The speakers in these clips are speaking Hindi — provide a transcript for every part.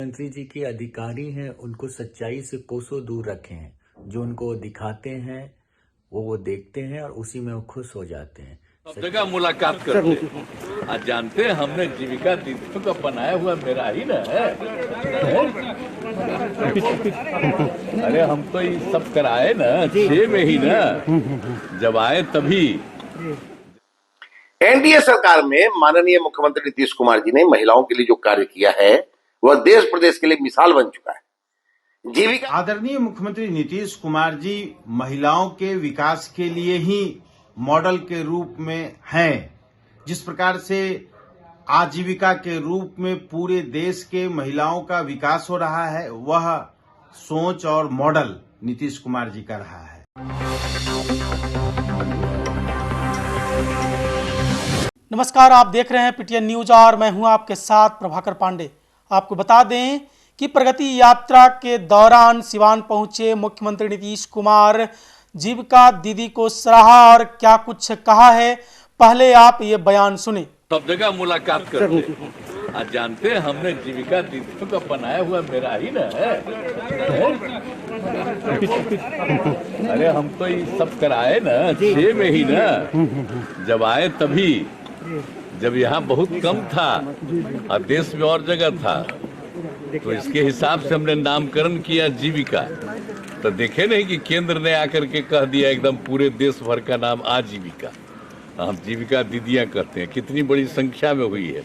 मंत्री जी के अधिकारी हैं, उनको सच्चाई से कोसों दूर रखे हैं। जो उनको दिखाते हैं वो देखते हैं और उसी में वो खुश हो जाते हैं। सब जगह मुलाकात करते हैं। आज जानते हैं हमने जीविका दीदियों का बनाया हुआ मेरा ही ना है। अरे हम तो ये सब कराए ना 6 में ही ना, जब आए तभी। एनडीए सरकार में माननीय मुख्यमंत्री नीतीश कुमार जी ने महिलाओं के लिए जो कार्य किया है वह देश प्रदेश के लिए मिसाल बन चुका है। जीविका आदरणीय मुख्यमंत्री नीतीश कुमार जी महिलाओं के विकास के लिए ही मॉडल के रूप में हैं। जिस प्रकार से आजीविका के रूप में पूरे देश के महिलाओं का विकास हो रहा है, वह सोच और मॉडल नीतीश कुमार जी का रहा है। नमस्कार, आप देख रहे हैं पीटीएन न्यूज और मैं हूं आपके साथ प्रभाकर पांडे। आपको बता दें कि प्रगति यात्रा के दौरान सिवान पहुंचे मुख्यमंत्री नीतीश कुमार जीविका दीदी को सराहा और क्या कुछ कहा है, पहले आप ये बयान सुने। सब जगह मुलाकात करते हैं। आज जानते हैं हमने जीविका दीदियों का बनाया हुआ मेरा ही ना है। अरे हम तो ये सब कराए ना 6 में ही ना, जब आए तभी। जब यहाँ बहुत कम था और देश में और जगह था, तो इसके हिसाब से हमने नामकरण किया जीविका। तो देखे नहीं कि केंद्र ने आकर के कह दिया एकदम पूरे देश भर का नाम आजीविका। हम जीविका दीदियां करते हैं, कितनी बड़ी संख्या में हुई है।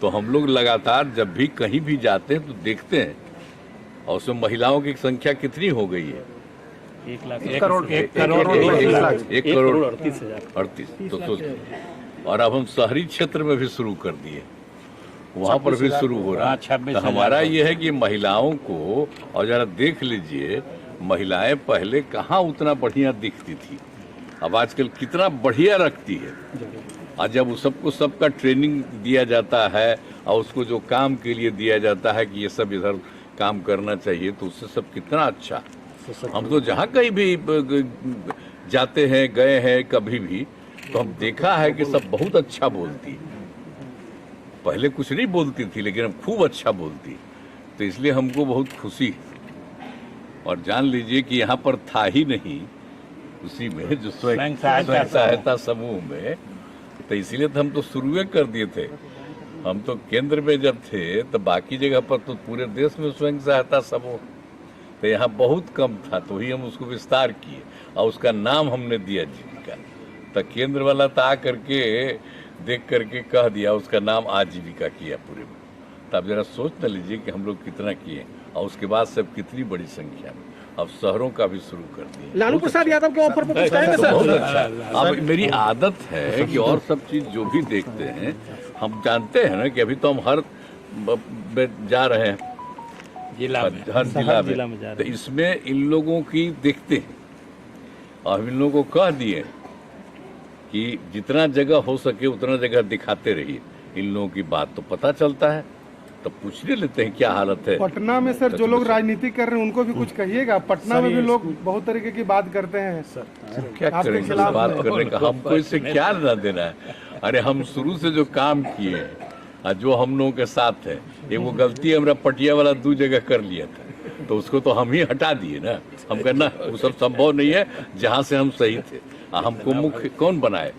तो हम लोग लगातार जब भी कहीं भी जाते हैं तो देखते हैं, और उसमें महिलाओं की संख्या कितनी हो गई है। 1 करोड़ 38,000। तो और अब हम शहरी क्षेत्र में भी शुरू कर दिए, वहां पर भी शुरू हो रहा है। तो हमारा ये है कि महिलाओं को, और जरा देख लीजिए, महिलाएं पहले कहाँ उतना बढ़िया दिखती थी, अब आजकल कितना बढ़िया रखती है। और जब उस सबको सबका ट्रेनिंग दिया जाता है और उसको जो काम के लिए दिया जाता है कि ये सब इधर काम करना चाहिए, तो उससे सब कितना अच्छा। हम तो जहाँ कहीं भी जाते हैं, गए हैं कभी भी, तो हम देखा है कि सब बहुत अच्छा बोलती है। पहले कुछ नहीं बोलती थी, लेकिन अब खूब अच्छा बोलती। तो इसलिए हमको बहुत खुशी है। और जान लीजिए कि यहाँ पर था ही नहीं उसी में जो स्वयं सहायता समूह में, तो इसीलिए तो हम तो शुरू कर दिए थे। हम तो केंद्र में जब थे तो बाकी जगह पर तो पूरे देश में स्वयं सहायता समूह, तो यहाँ बहुत कम था, तो ही हम उसको विस्तार किए और उसका नाम हमने दिया जीविका। तो केंद्र वाला तो आ करके देख करके कह दिया, उसका नाम आजीविका किया पूरे में। तो आप जरा सोच न लीजिए कि हम लोग कितना किए, और उसके बाद सब कितनी बड़ी संख्या में अब शहरों का भी शुरू कर दिए। लालू प्रसाद यादव के ऑफर पर कुछ कहेंगे सर? बहुत अच्छा। अब मेरी आदत है कि और सब चीज जो भी देखते हैं, हम जानते हैं ना कि अभी तो हम हर जा रहे हैं हर जिला में, तो इसमें इन लोगों की देखते हैं। और हम इन लोगों को कह दिए कि जितना जगह हो सके उतना जगह दिखाते रहिए। इन लोगों की बात तो पता चलता है, तो पूछ लेते हैं क्या हालत है। पटना में सर जो लोग राजनीति कर रहे हैं उनको भी कुछ कहिएगा। पटना में भी लोग बहुत तरीके की बात करते हैं सर। क्या करेंगे बात करने का, हमको इससे क्या ना देना है। अरे हम शुरू से जो काम किए हैं, जो हम लोगों के साथ है, ये वो गलती हमारा पटिया वाला 2 जगह कर लिया था, तो उसको तो हम ही हटा दिए ना। हम कहना वो सब संभव नहीं है, जहाँ से हम सही थे। हमको मुख्य कौन बनाए?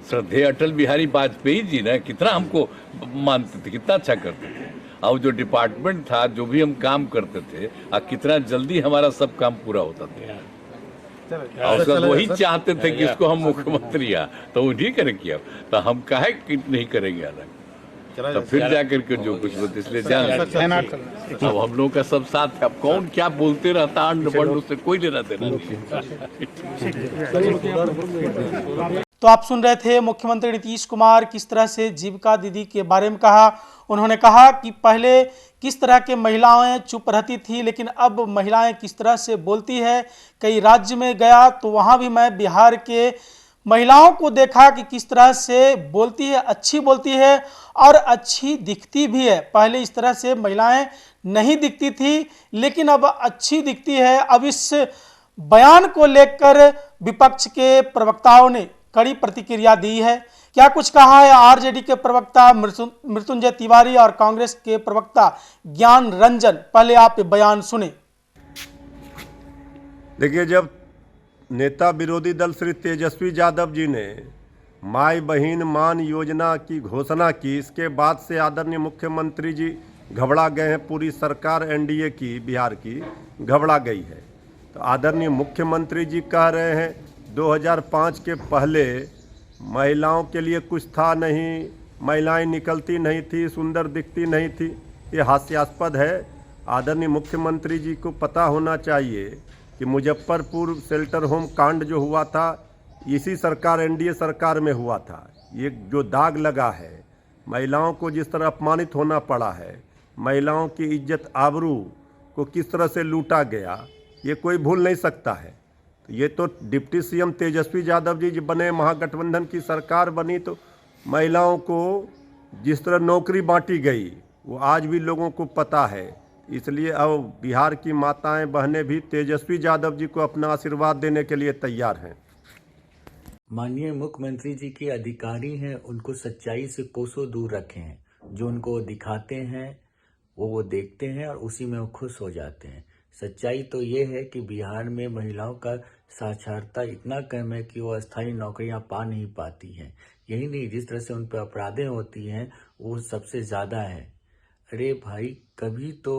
श्रद्धेय अटल बिहारी वाजपेयी जी ने कितना हमको मानते थे, कितना अच्छा करते थे। और जो डिपार्टमेंट था, जो भी हम काम करते थे, कितना जल्दी हमारा सब काम पूरा होता था। और सब वही चाहते थे कि इसको हम मुख्यमंत्री तो उन्हीं करे किया, तो हम काहे कि नहीं करेंगे अलग। तो फिर जाकर के जो कुछ बोलते, इसलिए जान अब हम लोगों का सब साथ है। अब कौन क्या बोलते रहता अंड बंड, उससे कोई लेना देना नहीं। तो आप सुन रहे थे मुख्यमंत्री नीतीश कुमार किस तरह से जीविका दीदी के बारे में कहा। उन्होंने कहा कि पहले किस तरह के महिलाएं चुप रहती थी, लेकिन अब महिलाएं किस तरह से बोलती है। कई राज्य में गया तो वहां भी मैं बिहार के महिलाओं को देखा कि किस तरह से बोलती है, अच्छी बोलती है और अच्छी दिखती भी है। पहले इस तरह से महिलाएं नहीं दिखती थी, लेकिन अब अच्छी दिखती है। अब इस बयान को लेकर विपक्ष के प्रवक्ताओं ने कड़ी प्रतिक्रिया दी है। क्या कुछ कहा है आरजेडी के प्रवक्ता मृत्युंजय तिवारी और कांग्रेस के प्रवक्ता ज्ञान रंजन, पहले आप बयान सुने। देखिए, जब नेता विरोधी दल श्री तेजस्वी यादव जी ने माई बहिन मान योजना की घोषणा की, इसके बाद से आदरणीय मुख्यमंत्री जी घबरा गए हैं। पूरी सरकार एनडीए की, बिहार की घबरा गई है। तो आदरणीय मुख्यमंत्री जी कह रहे हैं 2005 के पहले महिलाओं के लिए कुछ था नहीं, महिलाएं निकलती नहीं थी, सुंदर दिखती नहीं थी। ये हास्यास्पद है। आदरणीय मुख्यमंत्री जी को पता होना चाहिए कि मुजफ्फरपुर शेल्टर होम कांड जो हुआ था, इसी सरकार एनडीए सरकार में हुआ था। ये जो दाग लगा है, महिलाओं को जिस तरह अपमानित होना पड़ा है, महिलाओं की इज्जत आबरू को किस तरह से लूटा गया, ये कोई भूल नहीं सकता है। तो ये तो डिप्टी सीएम तेजस्वी यादव जी बने, महागठबंधन की सरकार बनी, तो महिलाओं को जिस तरह नौकरी बांटी गई वो आज भी लोगों को पता है। इसलिए अब बिहार की माताएं बहनें भी तेजस्वी यादव जी को अपना आशीर्वाद देने के लिए तैयार हैं। माननीय मुख्यमंत्री जी के अधिकारी हैं, उनको सच्चाई से कोसों दूर रखे हैं। जो उनको दिखाते हैं वो देखते हैं और उसी में वो खुश हो जाते हैं। सच्चाई तो ये है कि बिहार में महिलाओं का साक्षरता इतना कम है कि वो अस्थायी नौकरियां पा नहीं पाती हैं। यही नहीं, जिस तरह से उन पर अपराधें होती हैं वो सबसे ज़्यादा है। अरे भाई, कभी तो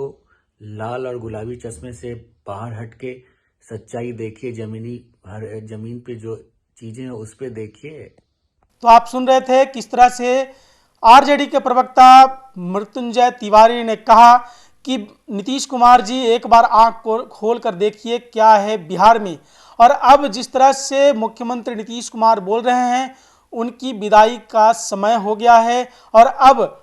लाल और गुलाबी चश्मे से बाहर हट के सच्चाई देखिए। जमीन पे जो चीज़ें हैं उस पर देखिए। तो आप सुन रहे थे किस तरह से आरजेडी के प्रवक्ता मृत्युंजय तिवारी ने कहा कि नीतीश कुमार जी एक बार आंख को खोल कर देखिए क्या है बिहार में। और अब जिस तरह से मुख्यमंत्री नीतीश कुमार बोल रहे हैं, उनकी विदाई का समय हो गया है और अब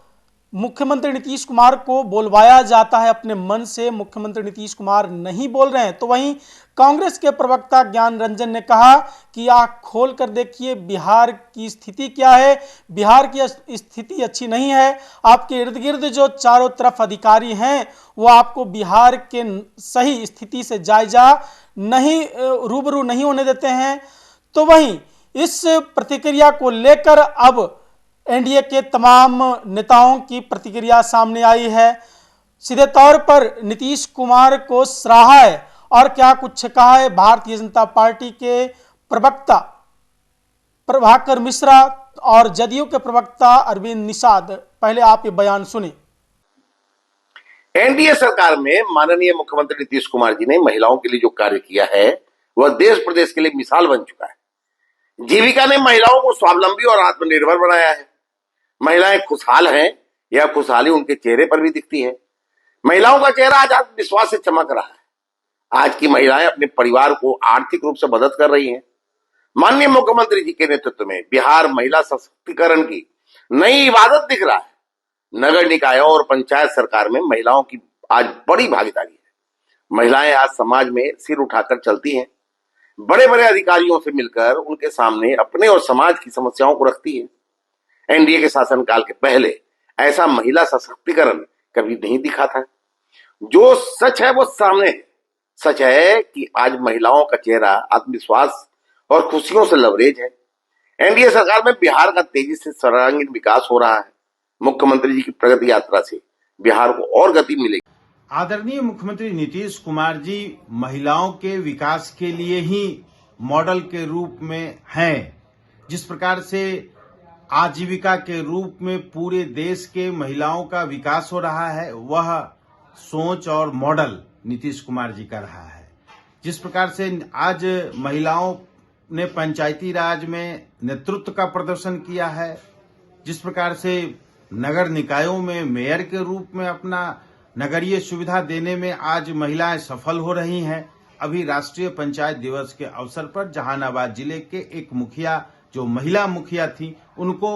मुख्यमंत्री नीतीश कुमार को बोलवाया जाता है अपने मन से। मुख्यमंत्री नीतीश कुमार नहीं बोल रहे हैं। तो वहीं कांग्रेस के प्रवक्ता ज्ञान रंजन ने कहा कि आंख खोल कर देखिए बिहार की स्थिति क्या है। बिहार की स्थिति अच्छी नहीं है। आपके इर्द गिर्द जो चारों तरफ अधिकारी हैं वो आपको बिहार के सही स्थिति से जायजा नहीं रूबरू नहीं होने देते हैं। तो वहीं इस प्रतिक्रिया को लेकर अब एनडीए के तमाम नेताओं की प्रतिक्रिया सामने आई है। सीधे तौर पर नीतीश कुमार को सराहा है और क्या कुछ कहा है भारतीय जनता पार्टी के प्रवक्ता प्रभाकर मिश्रा और जदयू के प्रवक्ता अरविंद निषाद। पहले आप ये बयान सुने। एनडीए सरकार में माननीय मुख्यमंत्री नीतीश कुमार जी ने महिलाओं के लिए जो कार्य किया है वह देश प्रदेश के लिए मिसाल बन चुका है। जीविका ने महिलाओं को स्वावलंबी और आत्मनिर्भर बनाया है। महिलाएं खुशहाल हैं, यह खुशहाली उनके चेहरे पर भी दिखती है। महिलाओं का चेहरा आज आत्मविश्वास से चमक रहा है। आज की महिलाएं अपने परिवार को आर्थिक रूप से मदद कर रही हैं। माननीय मुख्यमंत्री जी के नेतृत्व में बिहार महिला सशक्तिकरण की नई इबादत दिख रहा है। नगर निकायों और पंचायत सरकार में महिलाओं की आज बड़ी भागीदारी है। महिलाएं आज समाज में सिर उठाकर चलती हैं। बड़े बड़े अधिकारियों से मिलकर उनके सामने अपने और समाज की समस्याओं को रखती है। एनडीए के शासनकाल के पहले ऐसा महिला सशक्तिकरण कभी नहीं दिखा था। जो सच है वो सामने है। सच है कि आज महिलाओं का चेहरा आत्मविश्वास और खुशियों से लबरेज है। एनडीए सरकार में बिहार का तेजी से सर्वांगीण विकास हो रहा है। मुख्यमंत्री जी की प्रगति यात्रा से बिहार को और गति मिलेगी। आदरणीय मुख्यमंत्री नीतीश कुमार जी महिलाओं के विकास के लिए ही मॉडल के रूप में हैं। जिस प्रकार से आजीविका के रूप में पूरे देश के महिलाओं का विकास हो रहा है, वह सोच और मॉडल नीतीश कुमार जी का रहा है। जिस प्रकार से आज महिलाओं ने पंचायती राज में नेतृत्व का प्रदर्शन किया है, जिस प्रकार से नगर निकायों में मेयर के रूप में अपना नगरीय सुविधा देने में आज महिलाएं सफल हो रही हैं। अभी राष्ट्रीय पंचायत दिवस के अवसर पर जहानाबाद जिले के एक मुखिया, जो महिला मुखिया थी, उनको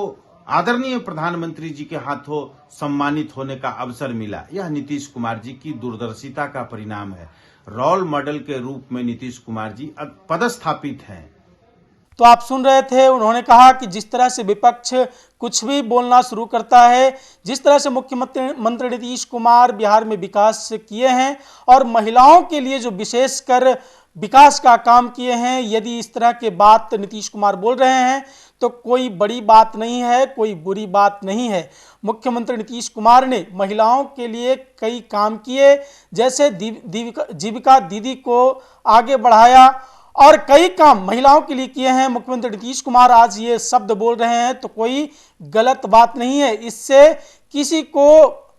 आदरणीय प्रधानमंत्री जी के हाथों सम्मानित होने का अवसर मिला। यह नीतीश कुमार जी की दूरदर्शिता का परिणाम है। रोल मॉडल के रूप में नीतीश कुमार जी पदस्थापित हैं। तो आप सुन रहे थे, उन्होंने कहा कि जिस तरह से विपक्ष कुछ भी बोलना शुरू करता है, जिस तरह से मुख्यमंत्री नीतीश कुमार बिहार में विकास किए हैं और महिलाओं के लिए जो विशेषकर विकास का काम किए हैं, यदि इस तरह के बात नीतीश कुमार बोल रहे हैं तो कोई बड़ी बात नहीं है, कोई बुरी बात नहीं है। मुख्यमंत्री नीतीश कुमार ने महिलाओं के लिए कई काम किए, जैसे जीविका दीदी को आगे बढ़ाया और कई काम महिलाओं के लिए किए हैं। मुख्यमंत्री नीतीश कुमार आज ये शब्द बोल रहे हैं तो कोई गलत बात नहीं है। इससे किसी को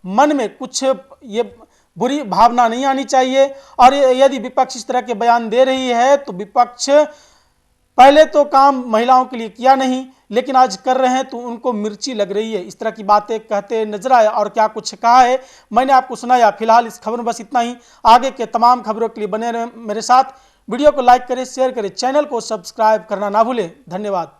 मन में कुछ ये बुरी भावना नहीं आनी चाहिए। और यदि विपक्ष इस तरह के बयान दे रही है तो विपक्ष पहले तो काम महिलाओं के लिए किया नहीं, लेकिन आज कर रहे हैं तो उनको मिर्ची लग रही है। इस तरह की बातें कहते नजर आए और क्या कुछ कहा है मैंने आपको सुनाया। फिलहाल इस खबर में बस इतना ही। आगे के तमाम खबरों के लिए बने रहें मेरे साथ। वीडियो को लाइक करें, शेयर करें, चैनल को सब्सक्राइब करना ना भूलें। धन्यवाद।